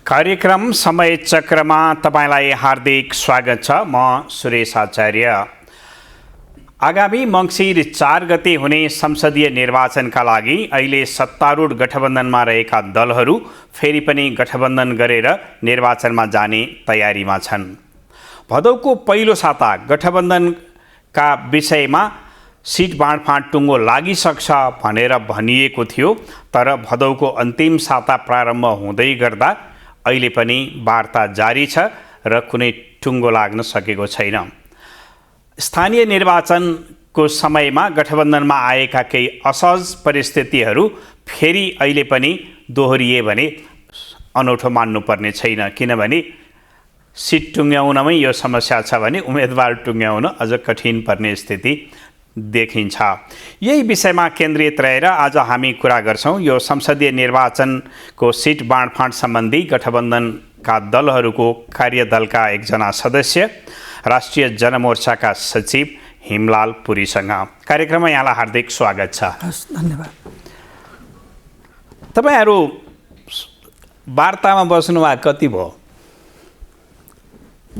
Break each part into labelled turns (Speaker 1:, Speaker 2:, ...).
Speaker 1: कार्यक्रम समय चक्रमा तपाईलाई हार्दिक स्वागत छ। म सुरेश आचार्य। आगामी मङ्सिर 4 गते हुने संसदीय निर्वाचनका लागि अहिले सत्तारूढ गठबन्धनमा रहेका दलहरू फेरि पनि गठबन्धन गरेर निर्वाचनमा जाने तयारीमा छन्। भदौको पहिलो साता गठबन्धनका विषयमा सिट बाँडफाँड टुङ्गो लागिसक्छ भनेर भनिएको थियो, तर भदौको अन्तिम साता प्रारम्भ हुँदै गर्दा अहिले पनि वार्ता जारी छ र कुनै टुङ्गो लाग्न सकेको छैन। स्थानीय निर्वाचनको समयमा गठबन्धनमा आएका केही असहज परिस्थितिहरू फेरि अहिले पनि दोहोरिए भने अनौठो मान्नुपर्ने छैन, किनभने सिट टुङ्ग्याउनमै यो समस्या छ भने उम्मेदवार टुङ्ग्याउन अझ कठिन पर्ने स्थिति देखिन्छ। यही विषयमा केन्द्रित रहेर आज हामी कुरा गर्छौँ। यो संसदीय निर्वाचनको सिट बाँडफाँड सम्बन्धी गठबन्धनका दलहरूको कार्यदलका एकजना सदस्य राष्ट्रिय जनमोर्चाका सचिव हिमलाल पुरीसँग कार्यक्रममा यहाँलाई हार्दिक स्वागत छ।
Speaker 2: धन्यवाद।
Speaker 1: तपाईहरू वार्तामा बस्नुभएको कति भयो?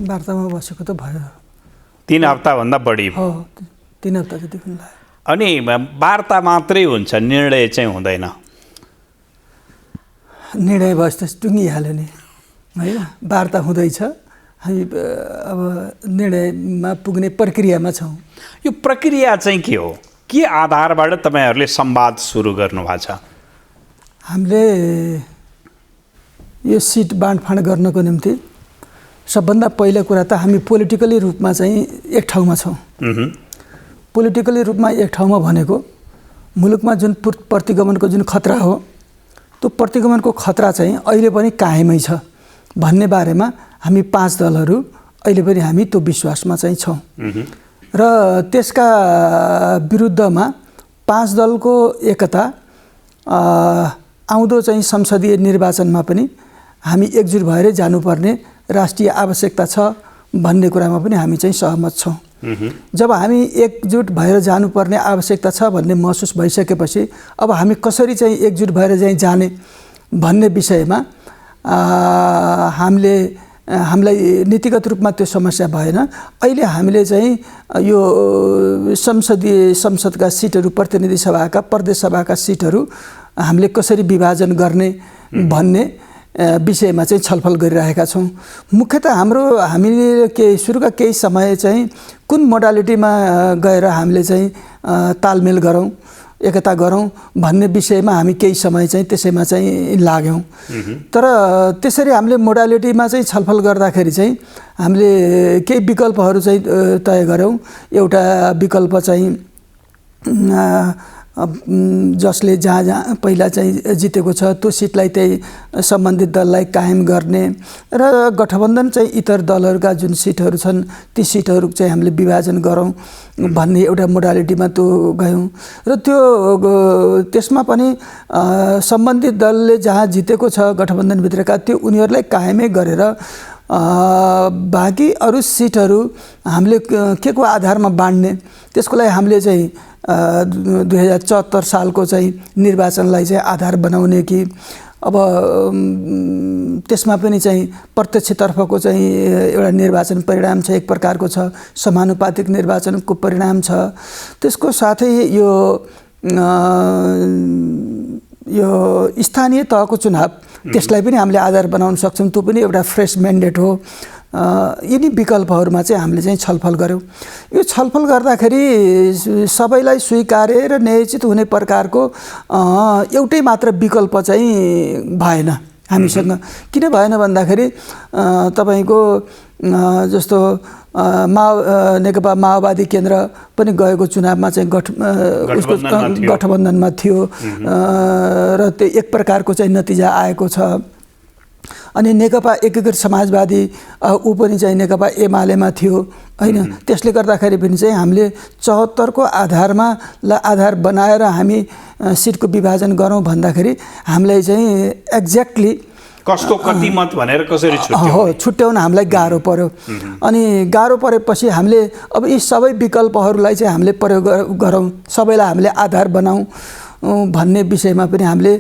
Speaker 2: वार्तामा बसेको त भयो
Speaker 1: 3 हप्ताभन्दा बढी
Speaker 2: हो। 3 हप्ता जति लाग्यो।
Speaker 1: अनि वार्ता मात्रै हुन्छ, निर्णय चाहिँ हुँदैन?
Speaker 2: निर्णय भएपछि त टुङ्गिहाल्यो नि, होइन? वार्ता हुँदैछ, हामी अब निर्णयमा पुग्ने प्रक्रियामा छौँ।
Speaker 1: यो प्रक्रिया चाहिँ के हो? के आधारबाट तपाईँहरूले संवाद सुरु गर्नुभएको छ?
Speaker 2: हामीले यो सिट बाँडफाँड गर्नको निम्ति सबभन्दा पहिलो कुरा त हामी पोलिटिकली रूपमा चाहिँ एक ठाउँमा छौँ। पोलिटिकली रूपमा एक ठाउँमा भनेको मुलुकमा जुन प्रतिगमनको जुन खतरा हो, त्यो प्रतिगमनको खतरा चाहिँ अहिले पनि कायमै छ भन्ने बारेमा हामी 5 दलहरू अहिले पनि हामी त्यो विश्वासमा चाहिँ छौँ। र त्यसका विरुद्धमा 5 दलको एकता आउँदो चाहिँ संसदीय निर्वाचनमा पनि हामी एकजुट भएर जानुपर्ने राष्ट्रिय आवश्यकता छ भन्ने कुरामा पनि हामी चाहिँ सहमत छौँ। जब हामी एकजुट भएर जानुपर्ने आवश्यकता छ भन्ने महसुस भइसकेपछि अब हामी कसरी चाहिँ एकजुट भएर चाहिँ जाने भन्ने विषयमा हामीलाई नीतिगत रूपमा त्यो समस्या भएन। अहिले हामीले चाहिँ यो संसदका सिटहरू, प्रतिनिधि सभाका, प्रदेश सभाका सिटहरू हामीले कसरी विभाजन गर्ने भन्ने विषयमा चाहिँ छलफल गरिरहेका छौँ। मुख्यतः हामीले सुरुका केही समय चाहिँ कुन मोडालिटीमा गएर हामीले चाहिँ तालमेल गरौँ, एकता गरौँ भन्ने विषयमा हामी केही समय चाहिँ त्यसैमा चाहिँ लाग्यौँ। तर त्यसरी हामीले मोडालिटीमा चाहिँ छलफल गर्दाखेरि चाहिँ हामीले केही विकल्पहरू चाहिँ तय गऱ्यौँ। एउटा विकल्प चाहिँ जसले जहाँ पहिला चाहिँ जितेको छ त्यो सिटलाई त्यही सम्बन्धित दललाई कायम गर्ने र गठबन्धन चाहिँ इतर दलहरूका जुन सिटहरू छन् ती सिटहरू चाहिँ हामीले विभाजन गरौँ भन्ने एउटा मोडालिटीमा त्यो गयौँ। र त्यसमा पनि सम्बन्धित दलले जहाँ जितेको छ गठबन्धनभित्रका त्यो उनीहरूलाई कायमै गरेर बाँकी अरू सिटहरू हामीले के को आधारमा बाँड्ने, त्यसको लागि हामीले चाहिँ 2074 सालको चाहिँ निर्वाचनलाई चाहिँ आधार बनाउने कि अब त्यसमा पनि चाहिँ प्रत्यक्षतर्फको चाहिँ एउटा निर्वाचन परिणाम छ, एक प्रकारको छ, समानुपातिक निर्वाचनको परिणाम छ। त्यसको साथै यो स्थानीय तहको चुनाव त्यसलाई पनि हामीले आधार बनाउन सक्छौँ, त्यो पनि एउटा फ्रेस म्यान्डेट हो। यिनी विकल्पहरूमा चाहिँ हामीले चाहिँ छलफल गऱ्यौँ। यो छलफल गर्दाखेरि सबैलाई स्वीकार्य र न्यायोचित हुने प्रकारको एउटै मात्र विकल्प चाहिँ भएन हामीसँग। किन भएन भन्दाखेरि तपाईँको जस्तो नेकपा माओवादी केन्द्र पनि गएको चुनावमा चाहिँ गठबन्धनमा थियो र त्यो एक प्रकारको चाहिँ नतिजा आएको छ। अनि नेकपा एकीकृत समाजवादी ऊ पनि चाहिँ नेकपा एमालेमा थियो, होइन? त्यसले गर्दाखेरि पनि चाहिँ हामीले 74 को आधार बनाएर हामी सिटको विभाजन गरौँ भन्दाखेरि हामीलाई चाहिँ एक्ज्याक्टली
Speaker 1: कसको कति मत भनेर कसरी
Speaker 2: छुट्याउन हामीलाई गाह्रो पर्यो। अनि गाह्रो परेपछि हामीले अब यी सबै विकल्पहरूलाई चाहिँ हामीले प्रयोग गरौँ, सबैलाई हामीले आधार बनाऊँ भन्ने विषयमा पनि हामीले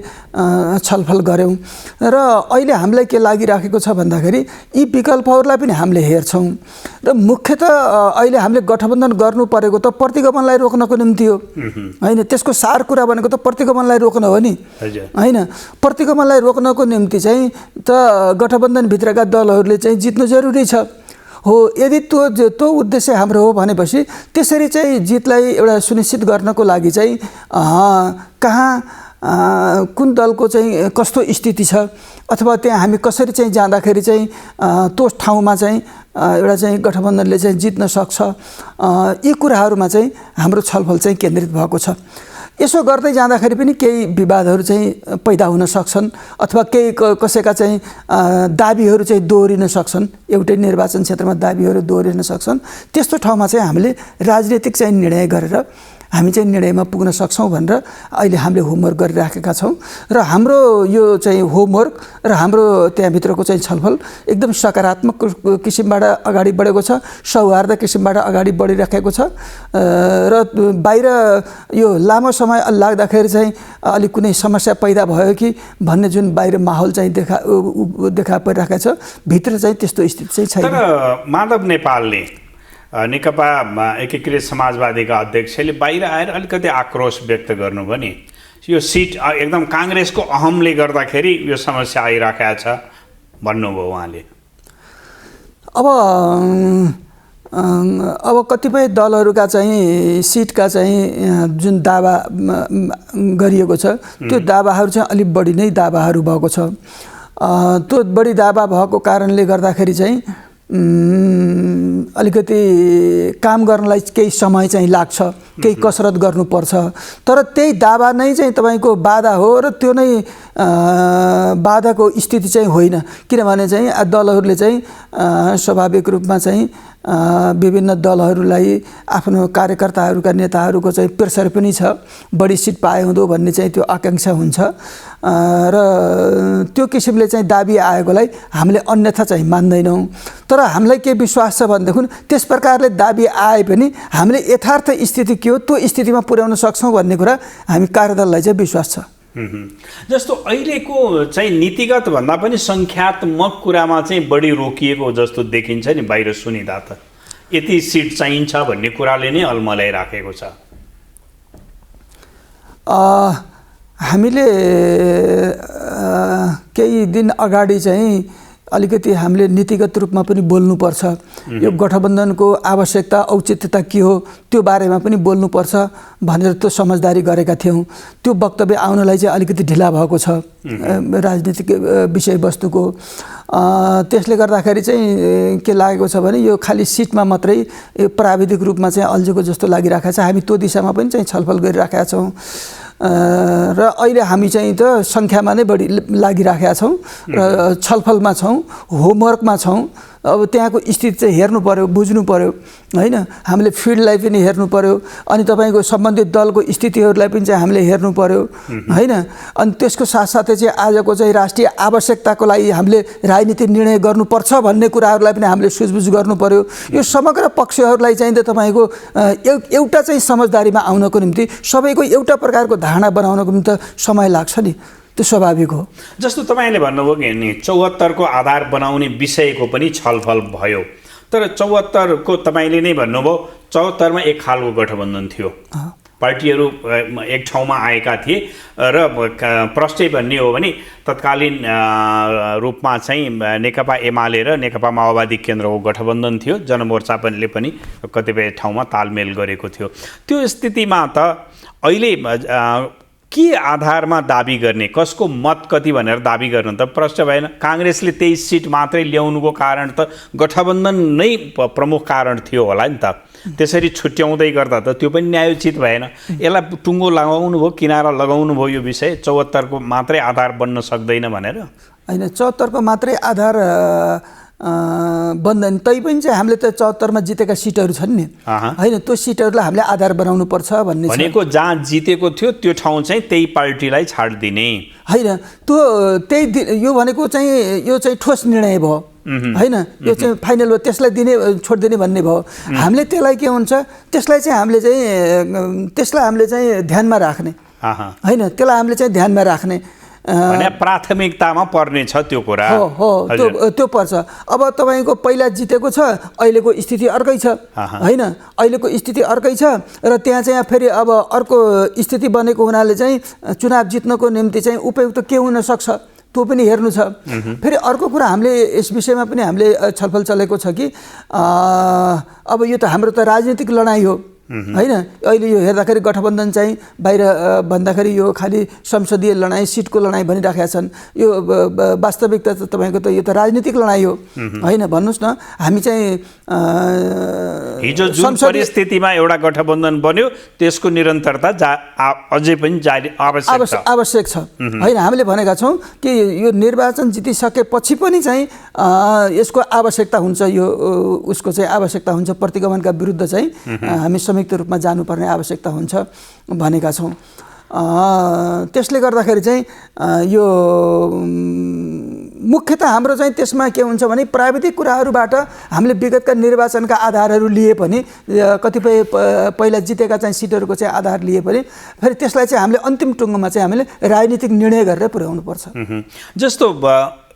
Speaker 2: छलफल गऱ्यौँ र अहिले हामीलाई के लागिराखेको छ भन्दाखेरि यी विकल्पहरूलाई पनि हामीले हेर्छौँ र मुख्यतः अहिले हामीले गठबन्धन गर्नु परेको त प्रतिगमनलाई रोक्नको निम्ति हो होइन। त्यसको सार कुरा भनेको त प्रतिगमनलाई रोक्न हो नि होइन। प्रतिगमनलाई रोक्नको निम्ति चाहिँ त गठबन्धनभित्रका दलहरूले चाहिँ जित्नु जरुरी छ हो। यदि त्यो उद्देश्य हाम्रो हो भनेपछि त्यसरी चाहिँ जितलाई एउटा सुनिश्चित गर्नको लागि चाहिँ कहाँ कुन दलको चाहिँ कस्तो स्थिति छ अथवा त्यहाँ हामी कसरी चाहिँ जाँदाखेरि चाहिँ त्यो ठाउँमा चाहिँ एउटा चाहिँ गठबन्धनले चाहिँ जित्न सक्छ, यी कुराहरूमा चाहिँ हाम्रो छलफल चाहिँ केन्द्रित भएको छ। यसो गर्दै जाँदाखेरि पनि केही विवादहरू चाहिँ पैदा हुन सक्छन् अथवा केही कसैका चाहिँ दाबीहरू चाहिँ दोहोरिन सक्छन्, एउटै निर्वाचन क्षेत्रमा दाबीहरू दोहोरिन सक्छन्। त्यस्तो ठाउँमा चाहिँ हामीले राजनीतिक चाहिँ निर्णय गरेर हामी चाहिँ निर्णयमा पुग्न सक्छौँ भनेर अहिले हामीले होमवर्क गरिराखेका छौँ र हाम्रो यो चाहिँ होमवर्क र हाम्रो त्यहाँभित्रको चाहिँ छलफल एकदम सकारात्मक किसिमबाट अगाडि बढेको छ, सौहार्द किसिमबाट अगाडि बढिराखेको छ र बाहिर यो लामो समय लाग्दाखेरि चाहिँ अलिक कुनै समस्या पैदा भयो कि भन्ने जुन बाहिर माहौल चाहिँ देखा परिरहेको छ, भित्र चाहिँ त्यस्तो स्थिति चाहिँ छैन।
Speaker 1: तर माधव नेपालले नेकपा एकीकृत समाजवादीका अध्यक्षले बाहिर आएर अलिकति आक्रोश व्यक्त गर्नुभयो नि, यो सिट एकदम काङ्ग्रेसको अहमले गर्दाखेरि यो समस्या आइराखेको छ भन्नुभयो उहाँले।
Speaker 2: अब कतिपय दलहरूका चाहिँ सिटका चाहिँ जुन दावा गरिएको छ त्यो दावाहरू चाहिँ अलिक बढी नै दावाहरू भएको छ। त्यो बढी दावा भएको कारणले गर्दाखेरि चाहिँ अलिकति काम गर्नलाई केही समय चाहिँ लाग्छ, केही कसरत गर्नुपर्छ। तर त्यही दावा नै चाहिँ तपाईँको बाधा हो र त्यो नै बाधाको स्थिति चाहिँ होइन, किनभने चाहिँ दलहरूले चाहिँ स्वाभाविक रूपमा चाहिँ विभिन्न दलहरूलाई आफ्नो कार्यकर्ताहरूका नेताहरूको चाहिँ प्रेसर पनि छ, बढी सिट पाए हुँदो भन्ने चाहिँ त्यो आकाङ्क्षा हुन्छ र त्यो किसिमले चाहिँ दाबी आएकोलाई हामीले अन्यथा चाहिँ मान्दैनौँ। तर हामीलाई के विश्वास छ भनेदेखि त्यस प्रकारले दाबी आए पनि हामीले यथार्थ स्थिति के हो त्यो स्थितिमा पुर्याउन सक्छौँ भन्ने कुरा हामी कार्यदललाई चाहिँ विश्वास छ।
Speaker 1: जस्तो अहिलेको चाहिँ नीतिगत भन्दा पनि सङ्ख्यात्मक कुरामा चाहिँ बढी रोकिएको जस्तो देखिन्छ नि बाहिर सुनिँदा, त यति सिट चाहिन्छ भन्ने कुराले नै अल्मल्याइराखेको छ।
Speaker 2: हामीले केही दिन अगाडि चाहिँ अलिकति हामीले नीतिगत रूपमा पनि बोल्नुपर्छ, यो गठबन्धनको आवश्यकता औचित्यता के हो त्यो बारेमा पनि बोल्नुपर्छ भनेर त्यो समझदारी गरेका थियौँ। त्यो वक्तव्य आउनलाई चाहिँ अलिकति ढिला भएको छ राजनीतिक विषयवस्तुको। त्यसले गर्दाखेरि चाहिँ के लागेको छ भने यो खालि सिटमा मात्रै प्राविधिक रूपमा चाहिँ अल्झेको जस्तो लागिरहेको छ। हामी त्यो दिशामा पनि चाहिँ छलफल गरिराखेका छौँ र अहिले हामी चाहिँ त सङ्ख्यामा नै बढी लागिराखेका छौँ र छलफलमा छौँ, होमवर्कमा छौँ। अब त्यहाँको स्थिति चाहिँ हेर्नु पर्यो, बुझ्नु पर्यो होइन। हामीले फिल्डलाई पनि हेर्नु पर्यो अनि तपाईँको सम्बन्धित दलको स्थितिहरूलाई पनि चाहिँ हामीले हेर्नु पर्यो होइन। अनि त्यसको साथसाथै चाहिँ आजको चाहिँ राष्ट्रिय आवश्यकताको लागि हामीले राजनीतिक निर्णय गर्नुपर्छ भन्ने कुराहरूलाई पनि हामीले सुझबुझ गर्नु पर्यो। यो समग्र पक्षहरूलाई चाहिँ त तपाईँको एउटा चाहिँ समझदारीमा आउनको निम्ति सबैको एउटा प्रकारको धारणा बनाउनको निम्ति समय लाग्छ नि, त्यो स्वाभाविक हो।
Speaker 1: जस्तो तपाईँले भन्नुभयो कि नि 74 को आधार बनाउने विषयको पनि छलफल भयो, तर 74 को तपाईँले नै भन्नुभयो 74 मा एक खालको गठबन्धन थियो, पार्टीहरू एक ठाउँमा आएका थिए र प्रष्टै भन्ने हो भने तत्कालीन रूपमा चाहिँ नेकपा एमाले र नेकपा माओवादी केन्द्रको गठबन्धन थियो। जनमोर्चा पनि कतिपय ठाउँमा तालमेल गरेको थियो। त्यो स्थितिमा त अहिले के आधारमा दाबी गर्ने, कसको मत कति भनेर दाबी गर्न त प्रश्न भएन। काङ्ग्रेसले 23 सिट मात्रै ल्याउनुको कारण त गठबन्धन नै प्रमुख कारण थियो होला नि त। त्यसरी छुट्याउँदै गर्दा त त्यो पनि न्यायोचित भएन। यसलाई टुङ्गो लगाउनु भयो, किनारा लगाउनु भयो यो विषय 74 को मात्रै आधार बन्न सक्दैन भनेर।
Speaker 2: होइन, 74 को मात्रै आधार बन्दैन। तैपनि चाहिँ हामीले त 74 मा जितेका सिटहरू छन् नि होइन, त्यो सिटहरूलाई हामीले आधार बनाउनु पर्छ भन्ने
Speaker 1: भनेको जहाँ जितेको थियो त्यो ठाउँ चाहिँ त्यही पार्टीलाई छाडिदिने
Speaker 2: होइन। त्यो त्यही यो भनेको चाहिँ यो चाहिँ ठोस निर्णय भयो होइन, यो चाहिँ फाइनल भयो, त्यसलाई दिने छोडिदिने भन्ने भयो। हामीले त्यसलाई के हुन्छ त्यसलाई चाहिँ हामीले चाहिँ ध्यानमा राख्ने होइन, त्यसलाई हामीले चाहिँ ध्यानमा राख्ने
Speaker 1: भने प्राथमिकतामा पर्ने छ त्यो कुरा।
Speaker 2: हो, त्यो पर्छ। अब तपाईँको पहिला जितेको छ, अहिलेको स्थिति अर्कै छ होइन, अहिलेको स्थिति अर्कै छ र त्यहाँ चाहिँ फेरि अब अर्को स्थिति बनेको हुनाले चाहिँ चुनाव जित्नको निम्ति चाहिँ उपयुक्त के हुन सक्छ त्यो पनि हेर्नु छ। फेरि अर्को कुरा हामीले यस विषयमा पनि हामीले छलफल चलेको छ कि अब यो त हाम्रो त राजनीतिक लडाइँ हो होइन। अहिले यो हेर्दाखेरि गठबन्धन चाहिँ बाहिर भन्दाखेरि यो खालि संसदीय लडाइँ, सिटको लडाइँ भनिराखेका छन्। यो वास्तविकता त तपाईँको त यो त राजनीतिक लडाइँ हो होइन। भन्नुहोस् न, हामी चाहिँ
Speaker 1: हिजो जुन परिस्थितिमा एउटा गठबन्धन बन्यो त्यसको निरन्तरता अझै पनि जारी
Speaker 2: आवश्यक छ होइन। हामीले भनेका छौँ कि यो निर्वाचन जितिसकेपछि पनि चाहिँ यसको आवश्यकता हुन्छ, यो उसको चाहिँ आवश्यकता हुन्छ, प्रतिगमनका विरुद्ध चाहिँ हामी संयुक्त रूपमा जानुपर्ने आवश्यकता हुन्छ भनेका छौँ। त्यसले गर्दाखेरि चाहिँ यो मुख्यतः हाम्रो चाहिँ त्यसमा के हुन्छ भने प्राविधिक कुराहरूबाट हामीले विगतका निर्वाचनका आधारहरू लिए पनि, कतिपय पहिला जितेका चाहिँ सिटहरूको चाहिँ आधार लिए पनि फेरि त्यसलाई चाहिँ हामीले अन्तिम टुङ्गोमा चाहिँ हामीले राजनीतिक निर्णय गरेर पुर्याउनुपर्छ।
Speaker 1: जस्तो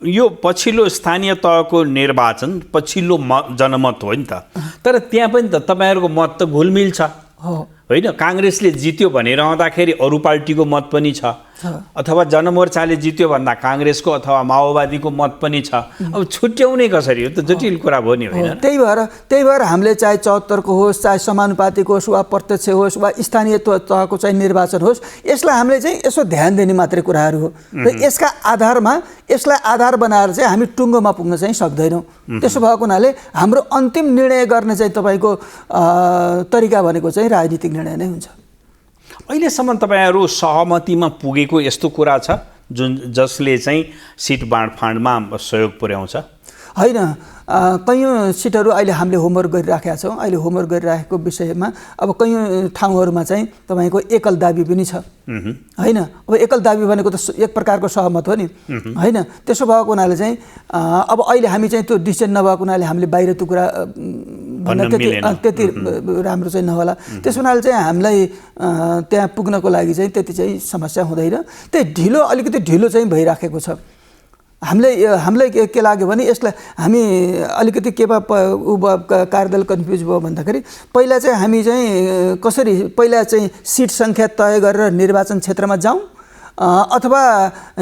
Speaker 1: यो पछिल्लो स्थानीय तहको निर्वाचन पछिल्लो जनमत हो नि त, तर त्यहाँ पनि त तपाईँहरूको मत त घुलमिल छ होइन। काङ्ग्रेसले जित्यो भनिरहँदाखेरि अरू पार्टीको मत पनि छ, अथवा जनमोर्चाले जित्यो भन्दा काङ्ग्रेसको अथवा माओवादीको मत पनि छ। अब छुट्याउने कसरी, यो त जटिल कुरा भयो नि होइन।
Speaker 2: त्यही भएर हामीले चाहे 74को होस्, चाहे समानुपातिक होस्, वा प्रत्यक्ष होस्, वा स्थानीय तहको चाहिँ निर्वाचन होस्, यसलाई हामीले चाहिँ यसो ध्यान दिने मात्रै कुराहरू हो र यसका आधारमा यसलाई आधार बनाएर चाहिँ हामी टुङ्गोमा पुग्न चाहिँ सक्दैनौँ। त्यसो भएको हुनाले हाम्रो अन्तिम निर्णय गर्ने चाहिँ तपाईँको तरिका भनेको चाहिँ राजनीतिक निर्णय नै हुन्छ।
Speaker 1: अहिलेसम्म तपाईँहरू सहमतिमा पुगेको यस्तो कुरा छ जसले चाहिँ सिट बाँडफाँडमा सहयोग पुर्याउँछ?
Speaker 2: होइन, कैयौँ सिटहरू अहिले हामीले होमवर्क गरिराखेका छौँ। अहिले होमवर्क गरिराखेको विषयमा अब कैयौँ ठाउँहरूमा चाहिँ तपाईँको एकल दाबी पनि छ होइन। अब एकल दाबी भनेको त एक प्रकारको सहमत हो नि होइन। त्यसो भएको हुनाले चाहिँ अब अहिले हामी चाहिँ त्यो डिसिजन नभएको हुनाले हामीले बाहिर त्यो कुरा भन्दा त्यति राम्रो चाहिँ नहोला। त्यसो हुनाले चाहिँ हामीलाई त्यहाँ पुग्नको लागि चाहिँ त्यति चाहिँ समस्या हुँदैन। त्यही ढिलो, अलिकति ढिलो चाहिँ भइराखेको छ। हामीलाई के लाग्यो भने यसलाई हामी अलिकति केमा कार्यदल कन्फ्युज भयो भन्दाखेरि पहिला चाहिँ हामी चाहिँ कसरी पहिला चाहिँ सिट सङ्ख्या तय गरेर निर्वाचन क्षेत्रमा जाउँ अथवा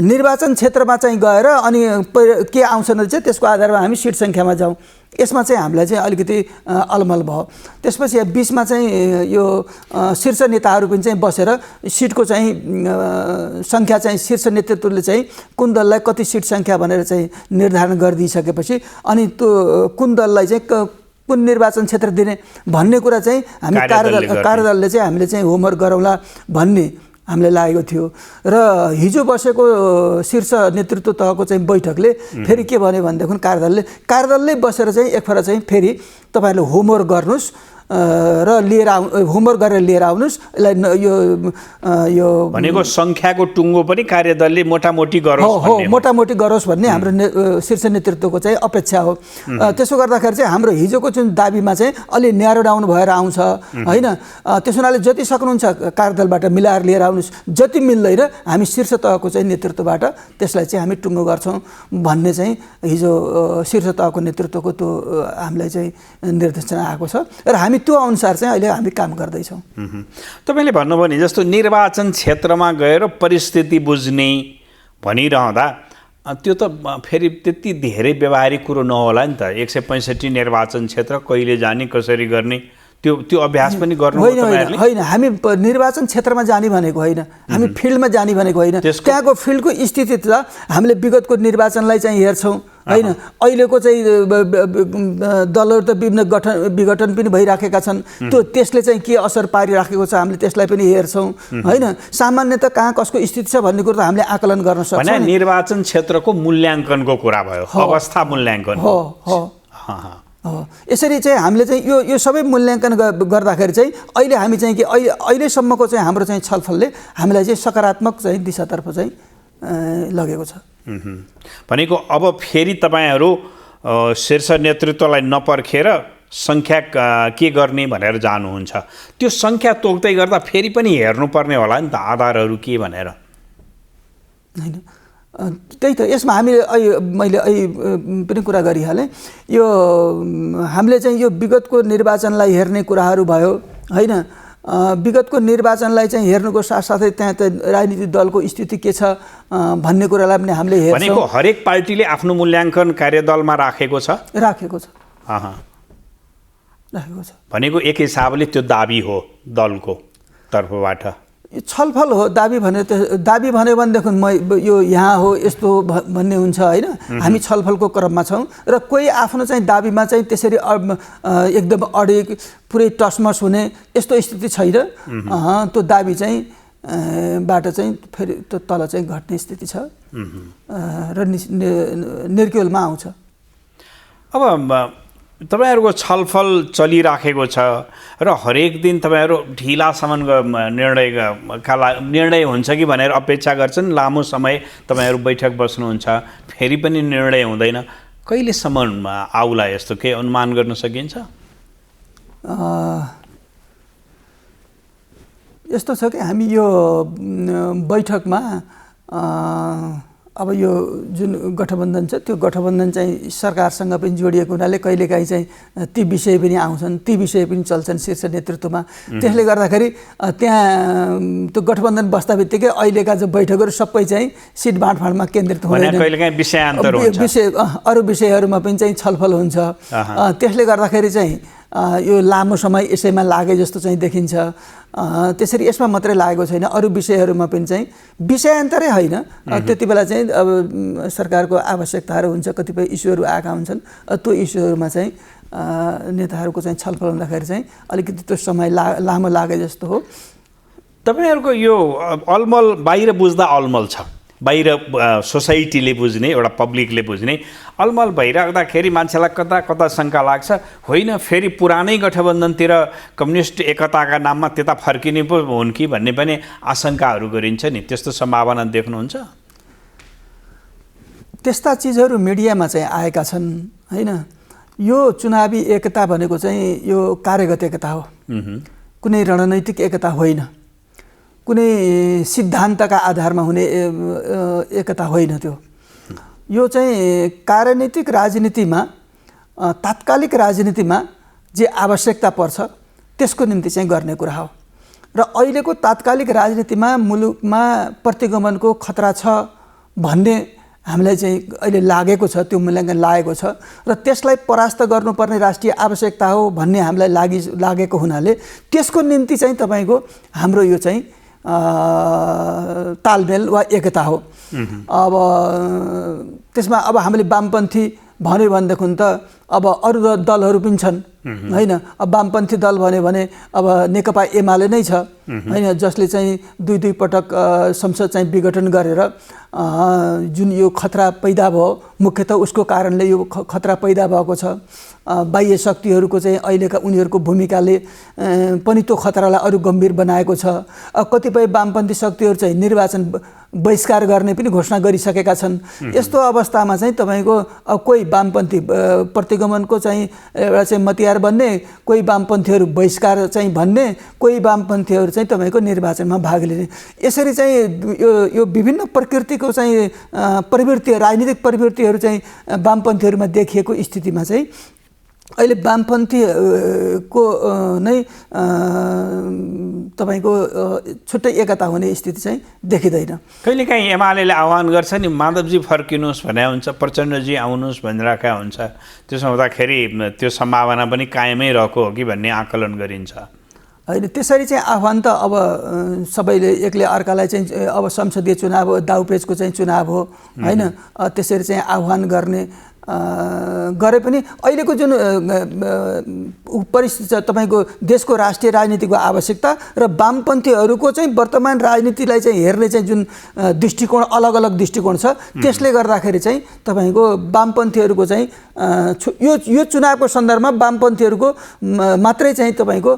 Speaker 2: निर्वाचन क्षेत्रमा चाहिँ गएर अनि के आउँछ रहेछ त्यसको आधारमा हामी सिट सङ्ख्यामा जाउँ। यसमा चाहिँ हामीलाई चाहिँ अलिकति अलमल भयो। त्यसपछि बिचमा चाहिँ यो शीर्ष नेताहरू पनि चाहिँ बसेर सिटको चाहिँ सङ्ख्या चाहिँ शीर्ष नेतृत्वले चाहिँ कुन दललाई कति सिट सङ्ख्या भनेर चाहिँ निर्धारण गरिदिइसकेपछि अनि त्यो कुन दललाई चाहिँ कुन निर्वाचन क्षेत्र दिने भन्ने कुरा चाहिँ हामी कार्यदलले चाहिँ हामीले चाहिँ होमवर्क गरौँला भन्ने हामीलाई लागेको थियो। र हिजो बसेको शीर्ष नेतृत्व तहको चाहिँ बैठकले फेरि के भन्यो भनेदेखि कार्यदलले बसेर चाहिँ एकफेर चाहिँ फेरि तपाईँहरूले होमवर्क गर्नुहोस् र लिएर होमवर्क गरेर लिएर आउनुहोस्। यसलाई यो
Speaker 1: भनेको सङ्ख्याको टुङ्गो पनि कार्यदलले मोटामोटी गरोस्,
Speaker 2: मोटामोटी गरोस् भन्ने हाम्रो शीर्ष नेतृत्वको चाहिँ अपेक्षा हो। त्यसो गर्दाखेरि चाहिँ हाम्रो हिजोको जुन दाबीमा चाहिँ अलि न्यारो डाउन भएर आउँछ होइन। त्यसो हुनाले जति सक्नुहुन्छ कार्यदलबाट मिलाएर लिएर आउनुहोस्, जति मिल्दैन हामी शीर्ष तहको चाहिँ नेतृत्वबाट त्यसलाई चाहिँ हामी टुङ्गो गर्छौँ भन्ने चाहिँ हिजो शीर्ष तहको नेतृत्वको त्यो हामीलाई चाहिँ निर्देशना आएको छ र हामी त्यो अनुसार चाहिँ अहिले हामी काम गर्दैछौँ।
Speaker 1: तपाईँले भन्नुभयो नि जस्तो निर्वाचन क्षेत्रमा गएर परिस्थिति बुझ्ने भनिरहँदा त्यो त फेरि त्यति धेरै व्यवहारिक कुरो नहोला नि त। 165 निर्वाचन क्षेत्र कहिले जाने कसरी गर्ने त्यो अभ्यास पनि गर्नु
Speaker 2: होइन। हामी निर्वाचन क्षेत्रमा जाने भनेको होइन, हामी फिल्डमा जाने भनेको होइन। त्यहाँको फिल्डको स्थिति त हामीले विगतको निर्वाचनलाई चाहिँ हेर्छौँ होइन। अहिलेको चाहिँ दलहरू त विभिन्न विघटन पनि भइराखेका छन्, त्यसले चाहिँ के असर पारिराखेको छ हामीले त्यसलाई पनि हेर्छौँ होइन। सामान्यतः कहाँ कसको स्थिति छ भन्ने कुरो त हामीले आकलन गर्न सक्छौँ।
Speaker 1: निर्वाचन क्षेत्रको मूल्याङ्कनको कुरा भयो, अवस्था मूल्याङ्कन
Speaker 2: हो। यसरी चाहिँ हामीले चाहिँ यो सबै मूल्याङ्कन गर्दाखेरि चाहिँ अहिले हामी चाहिँ कि अहिलेसम्मको चाहिँ हाम्रो चाहिँ छलफलले हामीलाई चाहिँ सकारात्मक चाहिँ दिशातर्फ चाहिँ लगेको छ।
Speaker 1: भनेको अब फेरि तपाईँहरू शीर्ष नेतृत्वलाई नपर्खेर सङ्ख्या के गर्ने भनेर जानुहुन्छ, त्यो सङ्ख्या तोक्दै गर्दा फेरि पनि हेर्नुपर्ने होला नि त आधारहरू के भनेर।
Speaker 2: होइन त्यही त यसमा हामीले मैले पनि कुरा गरिहालेँ। यो हामीले चाहिँ यो विगतको निर्वाचनलाई हेर्ने कुराहरू भयो होइन। विगतको निर्वाचनलाई चाहिँ हेर्नुको साथसाथै त्यहाँ त राजनीतिक दलको स्थिति के छ भन्ने कुरालाई पनि हामीले हेर्छौँ।
Speaker 1: भनेको हरेक पार्टीले आफ्नो मूल्याङ्कन कार्यदलमा राखेको छ
Speaker 2: राखेको छ
Speaker 1: भनेको एक हिसाबले त्यो दाबी हो दलको तर्फबाट।
Speaker 2: छलफल हो दाबी भन्यो भनेदेखि यो यहाँ हो यस्तो हो भन्ने हुन्छ होइन। हामी छलफलको क्रममा छौँ र कोही आफ्नो चाहिँ दाबीमा चाहिँ त्यसरी एकदम अडिग पुरै टसमस हुने यस्तो स्थिति छैन। त्यो दाबी चाहिँ बाट चाहिँ फेरि त्यो तल चाहिँ घट्ने स्थिति छ र निर्क्युलमा आउँछ।
Speaker 1: अब तपाईहरुको छलफल चलिराखेको छ र हरेक दिन तपाईहरु ढिलासम्म निर्णय हुन्छ कि भनेर अपेक्षा गर्छन्। लामो समय तपाईहरु बैठक बस्नुहुन्छ फेरि पनि निर्णय हुँदैन, कहिलेसम्म आउला यस्तो के अनुमान गर्न सकिन्छ?
Speaker 2: यस्तो छ कि हामी यो बैठकमा अब यो जुन गठबन्धन छ त्यो गठबन्धन चाहिँ सरकारसँग पनि जोडिएको हुनाले कहिलेकाहीँ चाहिँ ती विषय पनि आउँछन्, ती विषय पनि चल्छन् शीर्ष नेतृत्वमा। त्यसले गर्दाखेरि त्यहाँ त्यो गठबन्धन बस्दा बित्तिकै अहिलेका जो बैठकहरू सबै चाहिँ सिट बाँडफाँडमा केन्द्रित हुँदैन,
Speaker 1: कहिलेकाहीँ विषयान्तर हुन्छ,
Speaker 2: अरू विषयहरूमा पनि चाहिँ छलफल हुन्छ। त्यसले गर्दाखेरि चाहिँ यो लामो समय यसैमा लागे जस्तो चाहिँ देखिन्छ। त्यसरी यसमा मात्रै लागेको छैन, अरू विषयहरूमा पनि चाहिँ विषयान्तरै होइन। त्यति बेला चाहिँ अब सरकारको आवश्यकताहरू हुन्छ, कतिपय इस्युहरू आएका हुन्छन्, त्यो इस्युहरूमा चाहिँ नेताहरूको चाहिँ छलफल हुँदाखेरि चाहिँ अलिकति त्यो समय लामो लागे जस्तो हो।
Speaker 1: तपाईहरुको यो अलमल बाहिर बुझ्दा अलमल छ, बाहिर सोसाइटीले बुझ्ने, एउटा पब्लिकले बुझ्ने अलमल भइराख्दाखेरि मान्छेलाई कता कता शङ्का लाग्छ, होइन फेरि पुरानै गठबन्धनतिर कम्युनिस्ट एकताका नाममा त्यता फर्किने पो हुन् कि भन्ने पनि आशंकाहरू गरिन्छ नि, त्यस्तो सम्भावना देख्नुहुन्छ?
Speaker 2: त्यस्ता चिजहरू मिडियामा चाहिँ आएका छन् होइन। यो चुनावी एकता भनेको चाहिँ यो कार्यगत एकता हो, कुनै रणनैतिक एकता होइन, कुनै सिद्धान्तका आधारमा हुने एकता होइन। त्यो यो चाहिँ कार्यनीतिक राजनीतिमा तात्कालिक राजनीतिमा जे आवश्यकता पर्छ त्यसको निम्ति चाहिँ गर्ने कुरा हो। र अहिलेको तात्कालिक राजनीतिमा मुलुकमा प्रतिगमनको खतरा छ भन्ने हामीलाई चाहिँ अहिले लागेको छ, त्यो मूल्याङ्कन लागेको छ र त्यसलाई परास्त गर्नुपर्ने राष्ट्रिय आवश्यकता हो भन्ने हामीलाई लागेको हुनाले त्यसको निम्ति चाहिँ तपाईको हाम्रो यो चाहिँ तालमेल वा एकता हो। अब त्यसमा अब हामीले वामपन्थी भन्यो भनेदेखि त अब अरू दलहरू पनि छन् होइन। अब वामपन्थी दल भन्यो भने अब नेकपा एमाले नै छ होइन, जसले चाहिँ दुई पटक संसद चाहिँ विघटन गरेर जुन यो खतरा पैदा भयो मुख्यतः उसको कारणले यो खतरा पैदा भएको छ। बाह्य शक्तिहरूको चाहिँ अहिलेका उनीहरूको भूमिकाले पनि त्यो खतरालाई अरू गम्भीर बनाएको छ। कतिपय वामपन्थी शक्तिहरू चाहिँ निर्वाचन बहिष्कार गर्ने पनि घोषणा गरिसकेका छन्। यस्तो अवस्थामा चाहिँ तपाईको कोही वामपन्थी प्रतिगमनको चाहिँ एउटा चाहिँ मतियार बन्ने, कोही वामपन्थीहरू बहिष्कार चाहिँ भन्ने, कोही वामपन्थीहरू चाहिँ तपाईको निर्वाचनमा भाग लिने, यसरी चाहिँ यो विभिन्न प्रकृतिको चाहिँ प्रवृत्ति, राजनीतिक प्रवृत्तिहरू चाहिँ वामपन्थीहरूमा देखिएको स्थितिमा चाहिँ अहिले वामपन्थीको नै तपाईको छुट्टै एकता हुने स्थिति चाहिँ देखिँदैन।
Speaker 1: कहिलेकाहीँ एमालेले आह्वान गर्छ नि माधवजी फर्किनुहोस् भने हुन्छ, प्रचण्डजी आउनुहोस् भनिरहेका हुन्छ, त्यसो हुँदाखेरि त्यो सम्भावना पनि कायमै रहेको हो कि भन्ने आकलन गरिन्छ।
Speaker 2: होइन त्यसरी चाहिँ आह्वान त अब सबैले एकले अर्कालाई चाहिँ अब संसदीय चुनाव हो, दाउपेचको चाहिँ चुनाव हो होइन, त्यसरी चाहिँ आह्वान गर्ने गरे पनि अहिलेको जुन परिस्थिति छ तपाईको देशको राष्ट्रिय राजनीतिको आवश्यकता र वामपन्थीहरूको चाहिँ वर्तमान राजनीतिलाई चाहिँ हेर्ने चाहिँ जुन दृष्टिकोण अलग अलग दृष्टिकोण छ, त्यसले गर्दाखेरि चाहिँ तपाईको वामपन्थीहरूको चाहिँ यो चुनावको सन्दर्भमा वामपन्थीहरूको मात्रै चाहिँ तपाईको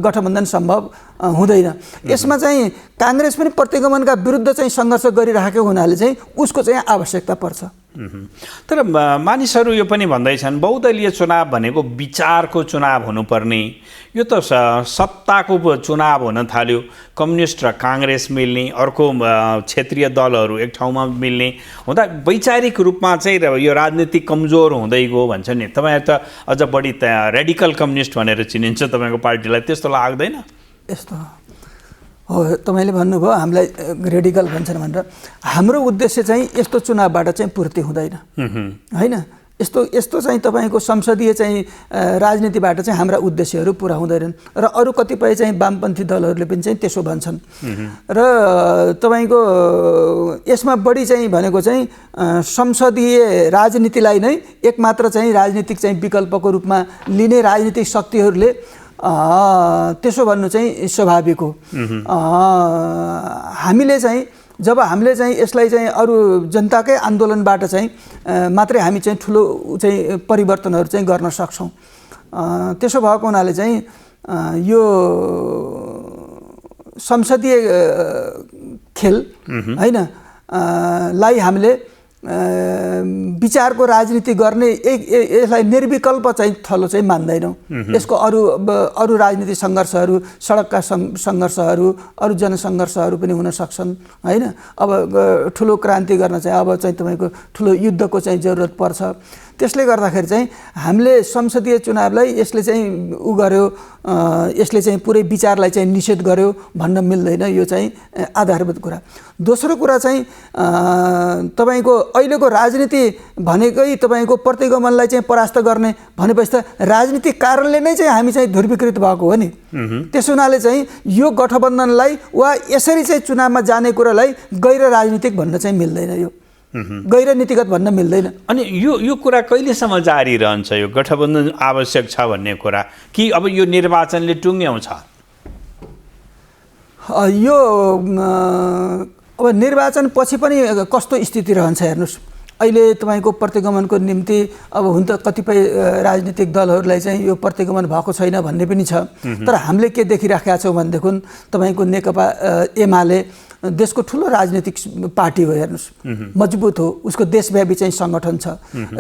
Speaker 2: गठबन्धन सम्भव हुँदैन। यसमा चाहिँ काङ्ग्रेस पनि प्रतिगमनका विरुद्ध चाहिँ सङ्घर्ष गरिरहेको हुनाले चाहिँ उसको चाहिँ आवश्यकता पर्छ।
Speaker 1: तर मानिसहरू यो पनि भन्दैछन् बहुदलीय चुनाव भनेको विचारको चुनाव हुनुपर्ने, यो त सत्ताको चुनाव हुन थाल्यो। कम्युनिस्ट र काङ्ग्रेस मिल्ने, अर्को क्षेत्रीय दलहरू एक ठाउँमा मिल्ने हुँदा वैचारिक रूपमा चाहिँ यो राजनीति कमजोर हुँदै गयो भन्छ नि। तपाईँ त अझ बढी रेडिकल कम्युनिस्ट भनेर चिनिन्छ तपाईँको पार्टीलाई, त्यस्तो लाग्दैन?
Speaker 2: यस्तो हो, तपाईँले भन्नुभयो हामीलाई रेडिकल भन्छन् भनेर। हाम्रो उद्देश्य चाहिँ यस्तो चुनावबाट चाहिँ पूर्ति हुँदैन होइन। यस्तो चाहिँ तपाईँको संसदीय चाहिँ राजनीतिबाट चाहिँ हाम्रा उद्देश्यहरू पुरा हुँदैनन् र अरू कतिपय चाहिँ वामपन्थी दलहरूले पनि चाहिँ त्यसो भन्छन्। र तपाईँको यसमा बढी चाहिँ भनेको चाहिँ संसदीय राजनीतिलाई नै एकमात्र चाहिँ राजनीतिक चाहिँ विकल्पको रूपमा लिने राजनीतिक शक्तिहरूले त्यसो भन्नु चाहिँ स्वाभाविक हो। हामीले चाहिँ जब हामीले चाहिँ यसलाई चाहिँ अरू जनताकै आन्दोलनबाट चाहिँ मात्रै हामी चाहिँ ठुलो चाहिँ परिवर्तनहरू चाहिँ गर्न सक्छौँ। त्यसो भएको हुनाले चाहिँ यो संसदीय खेल होइन लाई हामीले विचारको राजनीति गर्ने यसलाई निर्विकल्प चाहिँ थलो चाहिँ मान्दैनौँ। यसको अरू राजनीतिक सङ्घर्षहरू, सडकका सङ्घर्षहरू, अरू जनसङ्घर्षहरू पनि हुन सक्छन् होइन। अब ठुलो क्रान्ति गर्न चाहिँ अब चाहिँ तपाईँको ठुलो युद्धको चाहिँ जरुरत पर्छ। त्यसले गर्दाखेरि चाहिँ हामीले संसदीय चुनावलाई यसले चाहिँ गर्यो, यसले चाहिँ पुरै विचारलाई चाहिँ निषेध गर्यो भन्न मिल्दैन। यो चाहिँ आधारभूत कुरा। दोस्रो कुरा चाहिँ तपाईँको अहिलेको राजनीति भनेकै तपाईँको प्रतिगमनलाई चाहिँ परास्त गर्ने भनेपछि त राजनीतिक कारणले नै चाहिँ हामी चाहिँ ध्रुवीकृत भएको हो नि। त्यसो हुनाले चाहिँ यो गठबन्धनलाई वा यसरी चाहिँ चुनावमा जाने कुरालाई गैर राजनीतिक भन्न चाहिँ मिल्दैन, यो गैर नीतिगत भन्न मिल्दैन।
Speaker 1: अनि यो कुरा कहिलेसम्म जारी रहन्छ, यो गठबन्धन आवश्यक छ भन्ने कुरा, कि अब यो निर्वाचनले टुङ्ग्याउँछ?
Speaker 2: यो अब निर्वाचन पछि पनि कस्तो स्थिति रहन्छ हेर्नुहोस्। अहिले तपाईँको प्रतिगमनको निम्ति अब हुन त कतिपय राजनीतिक दलहरूलाई चाहिँ यो प्रतिगमन भएको छैन भन्ने पनि छ। तर हामीले के देखिराखेका छौँ भनेदेखि तपाईँको नेकपा एमाले देशको ठुलो राजनीतिक पार्टी हो, हेर्नुहोस् मजबुत हो, उसको देशव्यापी चाहिँ सङ्गठन छ।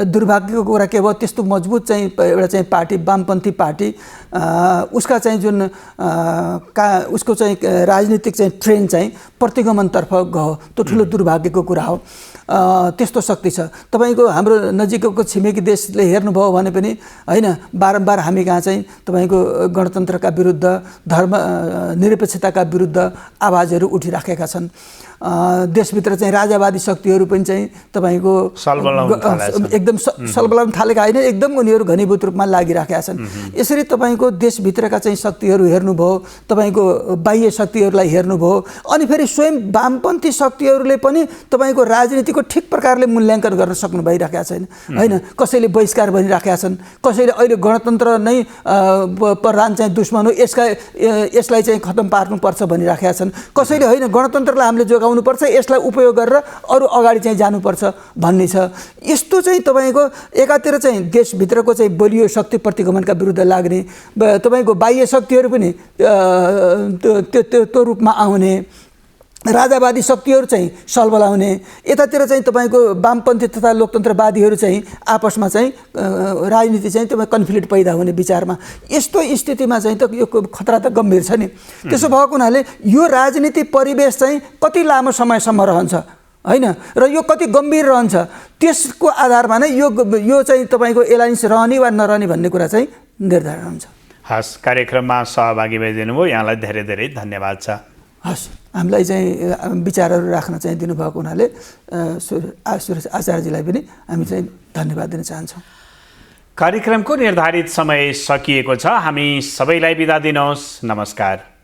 Speaker 2: दुर्भाग्यको कुरा के भयो, त्यस्तो मजबुत चाहिँ एउटा चाहिँ पार्टी, वामपन्थी पार्टी, उसका चाहिँ जुन उसको चाहिँ राजनीतिक चाहिँ ट्रेन्ड चाहिँ प्रतिगमनतर्फ गयो, त्यो ठुलो दुर्भाग्यको कुरा हो। त्यस्तो शक्ति छ। तपाईँको हाम्रो नजिकको छिमेकी देशले हेर्नुभयो भने पनि होइन, बारम्बार हामी कहाँ चाहिँ तपाईँको गणतन्त्रका विरुद्ध, धर्म निरपेक्षताका विरुद्ध आवाजहरू उठिराखेका छन्। देशभित्र चाहिँ राजावादी शक्तिहरू पनि चाहिँ तपाईँको एकदम सलबलाउन थालेका होइन, एकदम उनीहरू घनीभूत रूपमा लागिराखेका छन्। यसरी तपाईँको देशभित्रका चाहिँ शक्तिहरू हेर्नुभयो, तपाईँको बाह्य शक्तिहरूलाई हेर्नुभयो, अनि फेरि स्वयं वामपन्थी शक्तिहरूले पनि तपाईँको राजनीतिको ठिक प्रकारले मूल्याङ्कन गर्न सक्नु भइरहेका छैन होइन। कसैले बहिष्कार भनिराखेका छन्, कसैले अहिले गणतन्त्र नै प्रधान चाहिँ दुश्मन हो, यसलाई चाहिँ खतम पार्नुपर्छ भनिराखेका छन्। कसैले होइन, गणतन्त्रलाई हामीले जोगाउनुपर्छ, यसलाई उपयोग गरेर अरू अगाडि चाहिँ जानुपर्छ भन्ने छ। यस्तो चाहिँ तपाईँको एकातिर चाहिँ देशभित्रको चाहिँ बलियो शक्ति प्रतिगमनका विरुद्ध लाग्ने, तपाईँको बाह्य शक्तिहरू पनि त्यो रूपमा आउने, राजावादी शक्तिहरू चाहिँ सलबलाउने, यतातिर चाहिँ तपाईँको वामपन्थी तथा लोकतन्त्रवादीहरू चाहिँ आपसमा चाहिँ राजनीति चाहिँ तपाईँ कन्फ्लिक्ट पैदा हुने विचारमा, यस्तो स्थितिमा चाहिँ त यो खतरा त गम्भीर छ नि। त्यसो भएको हुनाले यो राजनीति परिवेश चाहिँ कति लामो समयसम्म रहन्छ होइन, र यो कति गम्भीर रहन्छ, त्यसको आधारमा नै यो चाहिँ तपाईँको एलायन्स रहने वा नरहने भन्ने कुरा चाहिँ निर्धारण हुन्छ।
Speaker 1: हस्, कार्यक्रममा सहभागी भइदिनु भयो, यहाँलाई धेरै धेरै धन्यवाद छ।
Speaker 2: हस्, हामीलाई चाहिँ विचारहरू राख्न चाहिँ दिनुभएको हुनाले सुरेश आचार्यजीलाई पनि हामी चाहिँ धन्यवाद दिन चाहन्छौँ।
Speaker 1: कार्यक्रमको निर्धारित समय सकिएको छ, हामी सबैलाई बिदा दिनुहोस्। नमस्कार।